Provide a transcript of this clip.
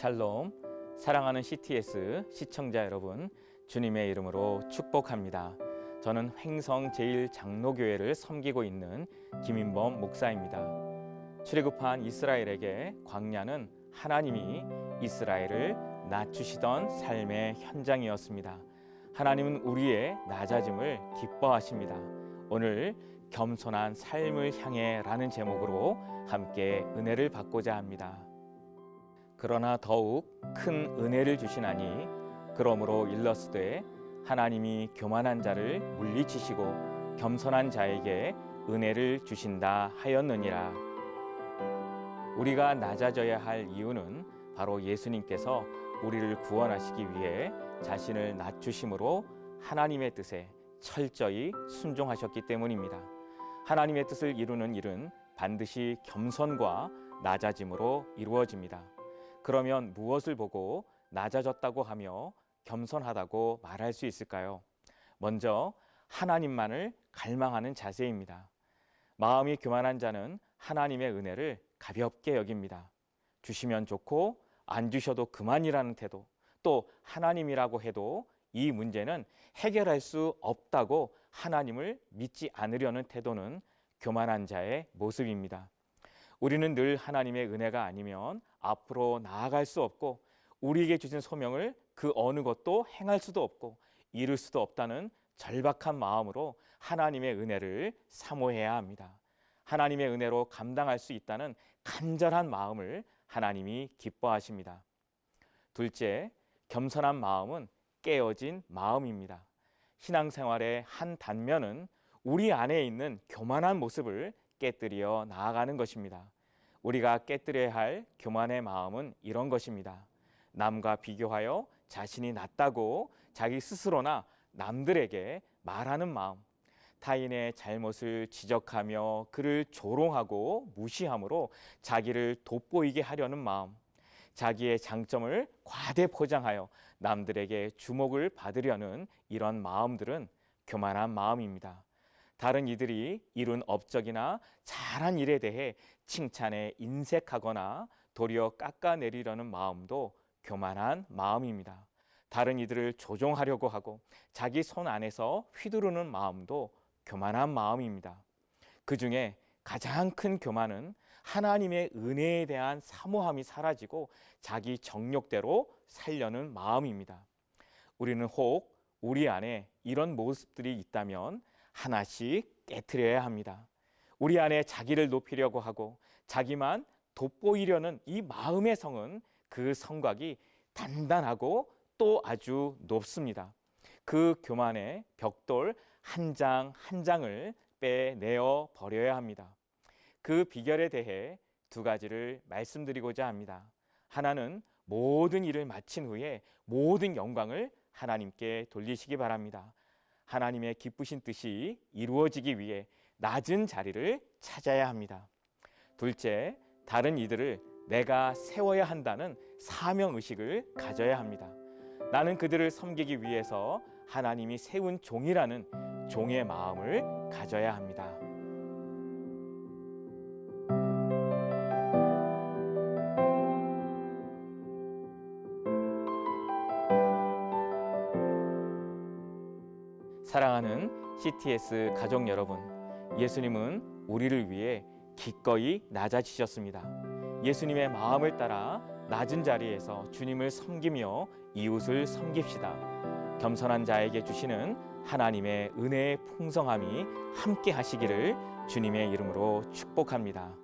샬롬, 사랑하는 CTS 시청자 여러분, 주님의 이름으로 축복합니다. 저는 횡성 제1장로교회를 섬기고 있는 김인범 목사입니다. 출애굽한 이스라엘에게 광야는 하나님이 이스라엘을 낮추시던 삶의 현장이었습니다. 하나님은 우리의 낮아짐을 기뻐하십니다. 오늘 겸손한 삶을 향해 라는 제목으로 함께 은혜를 받고자 합니다. 그러나 더욱 큰 은혜를 주시나니 그러므로 일러스되 하나님이 교만한 자를 물리치시고 겸손한 자에게 은혜를 주신다 하였느니라. 우리가 낮아져야 할 이유는 바로 예수님께서 우리를 구원하시기 위해 자신을 낮추심으로 하나님의 뜻에 철저히 순종하셨기 때문입니다. 하나님의 뜻을 이루는 일은 반드시 겸손과 낮아짐으로 이루어집니다. 그러면 무엇을 보고 낮아졌다고 하며 겸손하다고 말할 수 있을까요? 먼저 하나님만을 갈망하는 자세입니다. 마음이 교만한 자는 하나님의 은혜를 가볍게 여깁니다. 주시면 좋고 안 주셔도 그만이라는 태도, 또 하나님이라고 해도 이 문제는 해결할 수 없다고 하나님을 믿지 않으려는 태도는 교만한 자의 모습입니다. 우리는 늘 하나님의 은혜가 아니면 앞으로 나아갈 수 없고 우리에게 주신 소명을 그 어느 것도 행할 수도 없고 이룰 수도 없다는 절박한 마음으로 하나님의 은혜를 사모해야 합니다. 하나님의 은혜로 감당할 수 있다는 간절한 마음을 하나님이 기뻐하십니다. 둘째, 겸손한 마음은 깨어진 마음입니다. 신앙생활의 한 단면은 우리 안에 있는 교만한 모습을 깨뜨려 나아가는 것입니다. 우리가 깨뜨려야 할 교만의 마음은 이런 것입니다. 남과 비교하여 자신이 낫다고 자기 스스로나 남들에게 말하는 마음, 타인의 잘못을 지적하며 그를 조롱하고 무시함으로 자기를 돋보이게 하려는 마음, 자기의 장점을 과대 포장하여 남들에게 주목을 받으려는 이런 마음들은 교만한 마음입니다. 다른 이들이 이룬 업적이나 잘한 일에 대해 칭찬에 인색하거나 도리어 깎아내리려는 마음도 교만한 마음입니다. 다른 이들을 조종하려고 하고 자기 손 안에서 휘두르는 마음도 교만한 마음입니다. 그 중에 가장 큰 교만은 하나님의 은혜에 대한 사모함이 사라지고 자기 정욕대로 살려는 마음입니다. 우리는 혹 우리 안에 이런 모습들이 있다면 하나씩 깨트려야 합니다. 우리 안에 자기를 높이려고 하고 자기만 돋보이려는 이 마음의 성은 그 성곽이 단단하고 또 아주 높습니다. 그 교만의 벽돌 한 장 한 장을 빼내어 버려야 합니다. 그 비결에 대해 두 가지를 말씀드리고자 합니다. 하나는 모든 일을 마친 후에 모든 영광을 하나님께 돌리시기 바랍니다. 하나님의 기쁘신 뜻이 이루어지기 위해 낮은 자리를 찾아야 합니다. 둘째, 다른 이들을 내가 세워야 한다는 사명의식을 가져야 합니다. 나는 그들을 섬기기 위해서 하나님이 세운 종이라는 종의 마음을 가져야 합니다. 사랑하는 CTS 가족 여러분, 예수님은 우리를 위해 기꺼이 낮아지셨습니다. 예수님의 마음을 따라 낮은 자리에서 주님을 섬기며 이웃을 섬깁시다. 겸손한 자에게 주시는 하나님의 은혜의 풍성함이 함께 하시기를 주님의 이름으로 축복합니다.